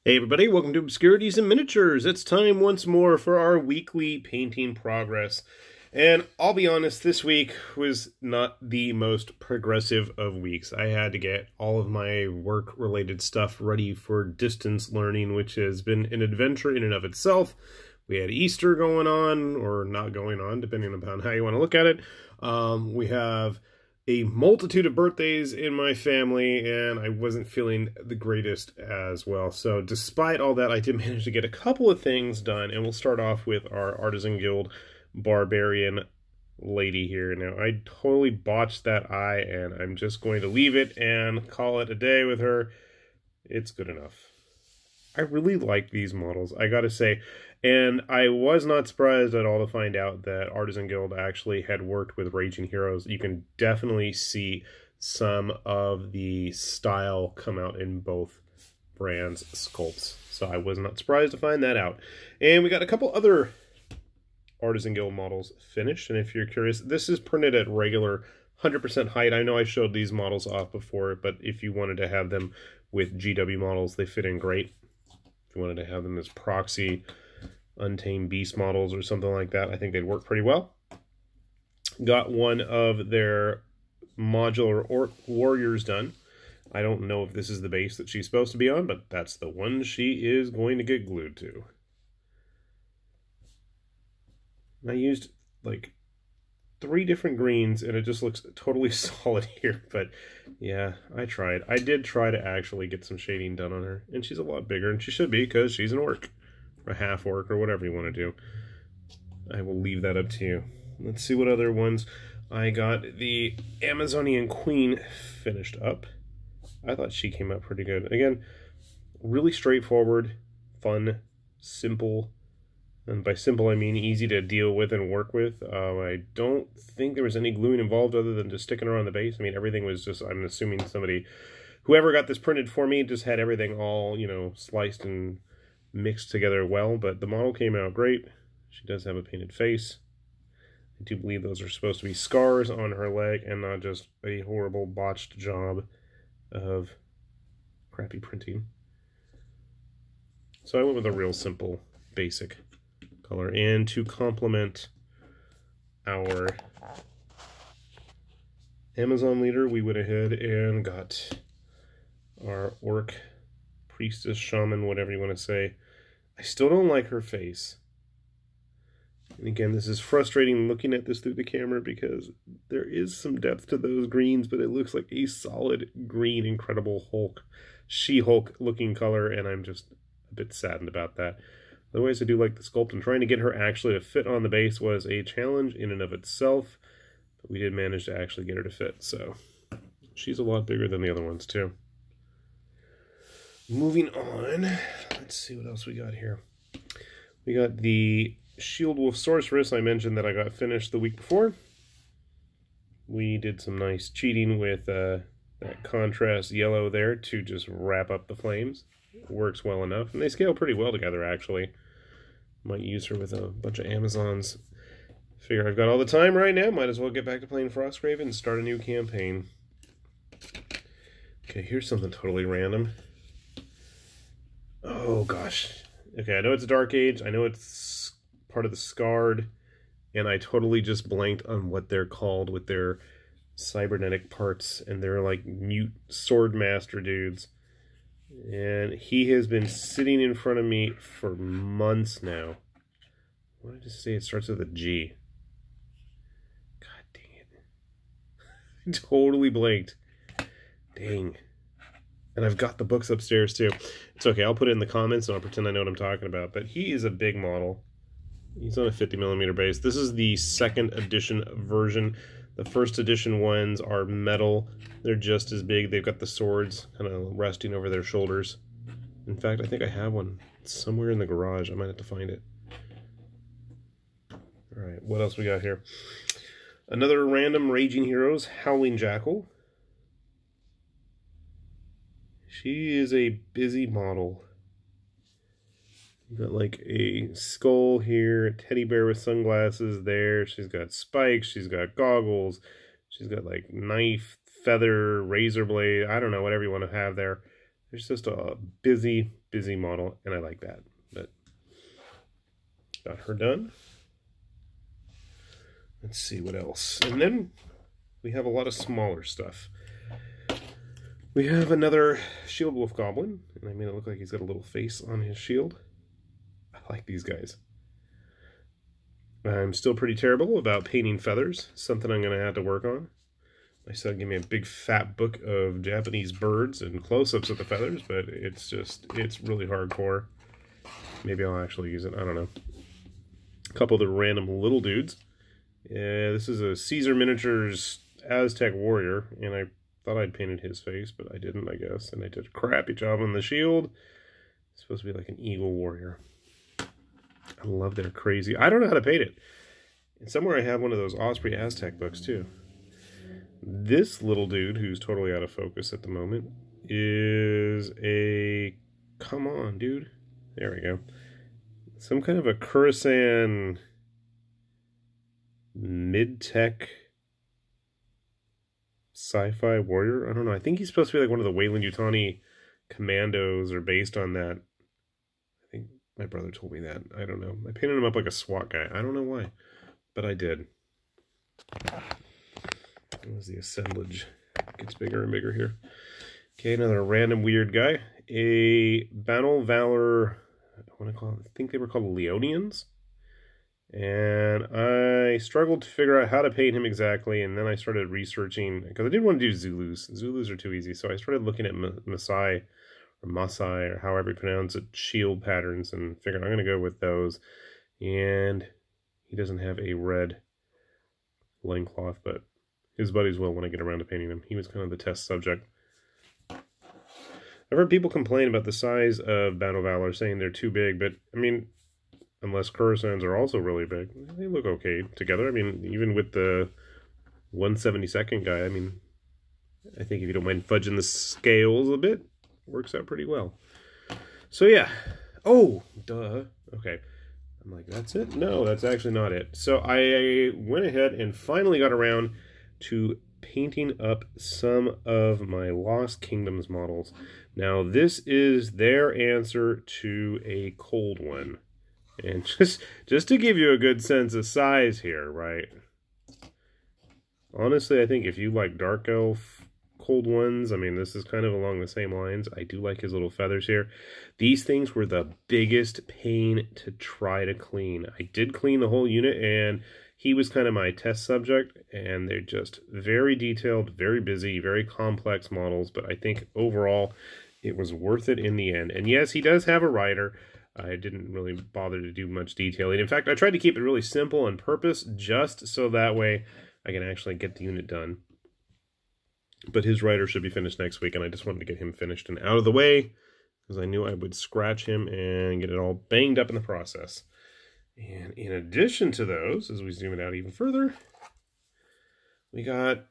Hey everybody, welcome to Obscurities and Miniatures. It's time once more for our weekly painting progress. And I'll be honest, this week was not the most progressive of weeks. I had to get all of my work-related stuff ready for distance learning, which has been an adventure in and of itself. We had Easter going on, or not going on, depending upon how you want to look at it. We have a multitude of birthdays in my family, and I wasn't feeling the greatest as well. So despite all that, I did manage to get a couple of things done, and we'll start off with our Artisan Guild Barbarian lady here. Now, I totally botched that eye, and I'm just going to leave it and call it a day with her. It's good enough. I really like these models, I gotta say. And I was not surprised at all to find out that Artisan Guild actually had worked with Raging Heroes. You can definitely see some of the style come out in both brands' sculpts. So I was not surprised to find that out. And we got a couple other Artisan Guild models finished. And if you're curious, this is printed at regular 100% height. I know I showed these models off before, but if you wanted to have them with GW models, they fit in great. If you wanted to have them as proxy Untamed Beast models or something like that, I think they'd work pretty well. Got one of their modular warriors done. I don't know if this is the base that she's supposed to be on, but that's the one she is going to get glued to. I used like 3 different greens, and it just looks totally solid here. But yeah, I tried. I did try to actually get some shading done on her, and she's a lot bigger, and she should be because she's an orc. Or half orc, or whatever you want to do. I will leave that up to you. Let's see what other ones. I got the Amazonian Queen finished up. I thought she came out pretty good. Again, really straightforward, fun, simple. And by simple, I mean easy to deal with and work with. I don't think there was any gluing involved other than just sticking her on the base. I mean, everything was just, I'm assuming somebody, whoever got this printed for me, just had everything all, you know, sliced and mixed together well, but the model came out great. She does have a painted face. I do believe those are supposed to be scars on her leg and not just a horrible botched job of crappy printing. So I went with a real simple, basic color. And to complement our Amazon leader, we went ahead and got our orc Priestess, Shaman, whatever you want to say. I still don't like her face. And again, this is frustrating looking at this through the camera because there is some depth to those greens, but it looks like a solid green, incredible Hulk, She-Hulk looking color, and I'm just a bit saddened about that. Otherwise, I do like the sculpt, and trying to get her actually to fit on the base was a challenge in and of itself, but we did manage to actually get her to fit, so she's a lot bigger than the other ones, too. Moving on, let's see what else we got here. We got the Shield Wolf Sorceress I mentioned that I got finished the week before. We did some nice cheating with that contrast yellow there to just wrap up the flames. It works well enough, and they scale pretty well together, actually. Might use her with a bunch of Amazons. Figure I've got all the time right now, might as well get back to playing Frostgrave and start a new campaign. Okay, here's something totally random. Oh, gosh. Okay, I know it's Dark Age. I know it's part of the Skarrd. And I totally just blanked on what they're called with their cybernetic parts. And they're like mute sword master dudes. And he has been sitting in front of me for months now. What did I just say? It starts with a G. God dang it. I totally blanked. Dang. And I've got the books upstairs, too. It's okay, I'll put it in the comments and I'll pretend I know what I'm talking about. But he is a big model. He's on a 50mm base. This is the 2nd edition version. The 1st edition ones are metal. They're just as big. They've got the swords kind of resting over their shoulders. In fact, I think I have one. It's somewhere in the garage. I might have to find it. Alright, what else we got here? Another random Raging Heroes, Howling Jackyl. She is a busy model. You've got like a skull here, a teddy bear with sunglasses there. She's got spikes, she's got goggles, she's got like knife, feather, razor blade, I don't know, whatever you want to have there. There's just a busy model, and I like that. But got her done. Let's see what else. And then we have a lot of smaller stuff. We have another Shield Wolf Goblin, and I made it look like he's got a little face on his shield. I like these guys. I'm still pretty terrible about painting feathers, something I'm going to have to work on. My son gave me a big fat book of Japanese birds and close-ups of the feathers, but it's really hardcore. Maybe I'll actually use it, I don't know. A couple of the random little dudes. Yeah, this is a Caesar Miniatures Aztec Warrior, and I thought I'd painted his face, but I didn't, I guess. And I did a crappy job on the shield. It's supposed to be like an eagle warrior. I love their crazy... I don't know how to paint it. And somewhere I have one of those Osprey Aztec books, too. This little dude, who's totally out of focus at the moment, is a... Come on, dude. There we go. Some kind of a Coruscant Midtech sci-fi warrior. I don't know. I think he's supposed to be like one of the Weyland-Yutani commandos, or based on that. I think my brother told me that. I don't know. I painted him up like a SWAT guy. I don't know why, but I did. As the assemblage gets bigger and bigger here. Okay, another random weird guy. A Valor, I think they were called Leonians. And I struggled to figure out how to paint him exactly, and then I started researching, because I didn't want to do Zulus. Zulus are too easy, so I started looking at Masai, or however you pronounce it, shield patterns, and figured I'm going to go with those. And he doesn't have a red loincloth, but his buddies will when I get around to painting him. He was kind of the test subject. I've heard people complain about the size of Valor, saying they're too big, but, I mean, unless Coruscants are also really big, they look okay together. I mean, even with the 1/72nd guy, I mean, I think if you don't mind fudging the scales a bit, it works out pretty well. So, yeah. Oh, duh. Okay. I'm like, that's it? No, that's actually not it. So I went ahead and finally got around to painting up some of my Lost Kingdoms models. Now, this is their answer to a cold one. And just to give you a good sense of size here, right? Honestly, I think if you like Dark Elf cold ones, I mean, this is kind of along the same lines. I do like his little feathers here. These things were the biggest pain to try to clean. I did clean the whole unit, and he was kind of my test subject, and they're just very detailed, very busy, very complex models, but I think overall it was worth it in the end. And yes, he does have a rider. I didn't really bother to do much detailing. In fact, I tried to keep it really simple on purpose, just so that way I can actually get the unit done. But his rider should be finished next week, and I just wanted to get him finished and out of the way, because I knew I would scratch him and get it all banged up in the process. And in addition to those, as we zoom it out even further, we got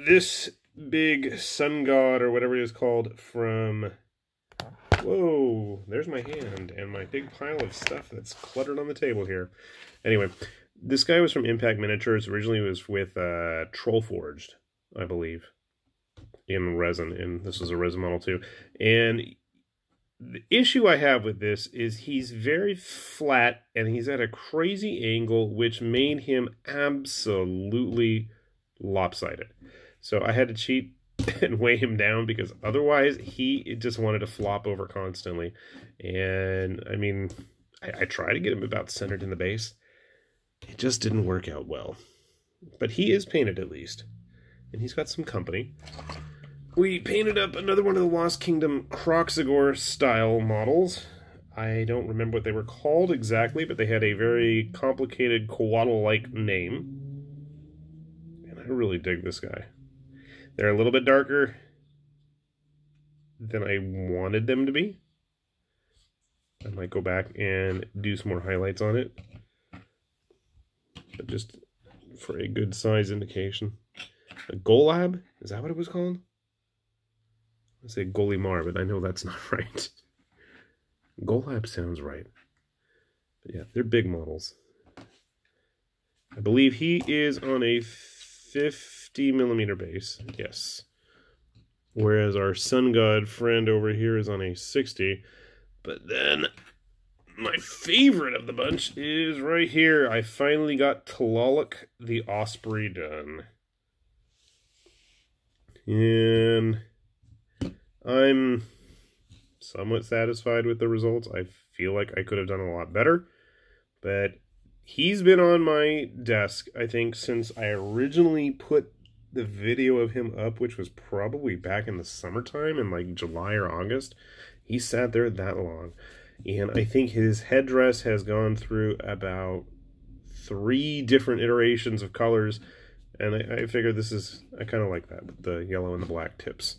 this big sun god, or whatever it is called, from... Whoa, there's my hand and my big pile of stuff that's cluttered on the table here. Anyway, this guy was from Impact Miniatures. Originally it was with Trollforged, I believe, in resin, and this was a resin model too. And the issue I have with this is he's very flat, and he's at a crazy angle, which made him absolutely lopsided. So I had to cheat and weigh him down, because otherwise he just wanted to flop over constantly. And I mean, I tried to get him about centered in the base. It just didn't work out well. But he is painted at least, and he's got some company. We painted up another one of the Lost Kingdom Croc style models. I don't remember what they were called exactly, but they had a very complicated koala-like name. And I really dig this guy. They're a little bit darker than I wanted them to be. I might go back and do some more highlights on it, but just for a good size indication. A Golab? Is that what it was called? I say Golimar, but I know that's not right. Golab sounds right. But yeah, they're big models. I believe he is on a 50mm base. Yes. whereas our sun god friend over here is on a 60. But then my favorite of the bunch is right here. I finally got Tlaloc the Osprey done. And I'm somewhat satisfied with the results. I feel like I could have done a lot better. But he's been on my desk, I think, since I originally put the video of him up, which was probably back in the summertime in like July or August. He sat there that long. And I think his headdress has gone through about 3 different iterations of colors. And I figured I kind of like that, with the yellow and the black tips.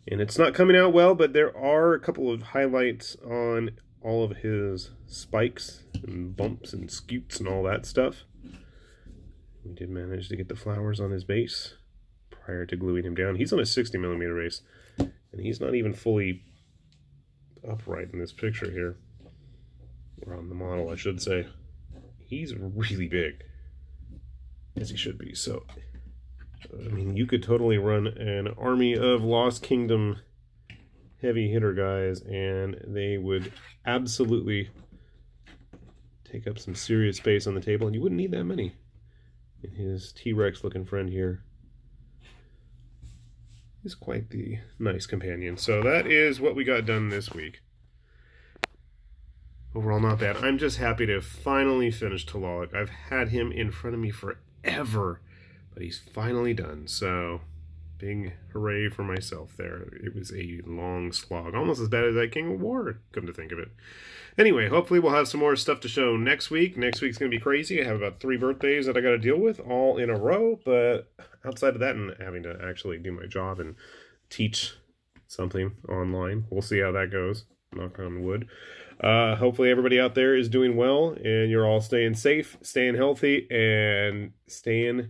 And it's not coming out well, but there are a couple of highlights on all of his spikes and bumps and scutes and all that stuff. We did manage to get the flowers on his base prior to gluing him down. He's on a 60mm base, and he's not even fully upright in this picture here. Or on the model, I should say. He's really big, as he should be. So, I mean, you could totally run an army of Lost Kingdom heavy hitter guys, and they would absolutely take up some serious space on the table, and you wouldn't need that many. And his T-Rex looking friend here is quite the nice companion. So that is what we got done this week. Overall, not bad. I'm just happy to finally finish Tlaloc. I've had him in front of me forever, but he's finally done. So, big hooray for myself there. It was a long slog, almost as bad as that King of War, come to think of it. Anyway, hopefully we'll have some more stuff to show next week. Next week's going to be crazy. I have about 3 birthdays that I got to deal with all in a row, but outside of that and having to actually do my job and teach something online, we'll see how that goes. Knock on wood. Hopefully everybody out there is doing well and you're all staying safe, staying healthy, and staying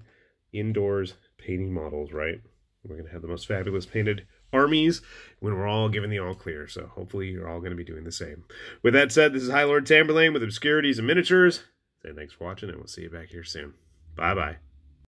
indoors painting models, right? We're going to have the most fabulous painted armies when we're all given the all clear. So hopefully you're all going to be doing the same. With that said, this is High Lord Tamberlane with Obscurities and Miniatures. Say thanks for watching, and we'll see you back here soon. Bye-bye.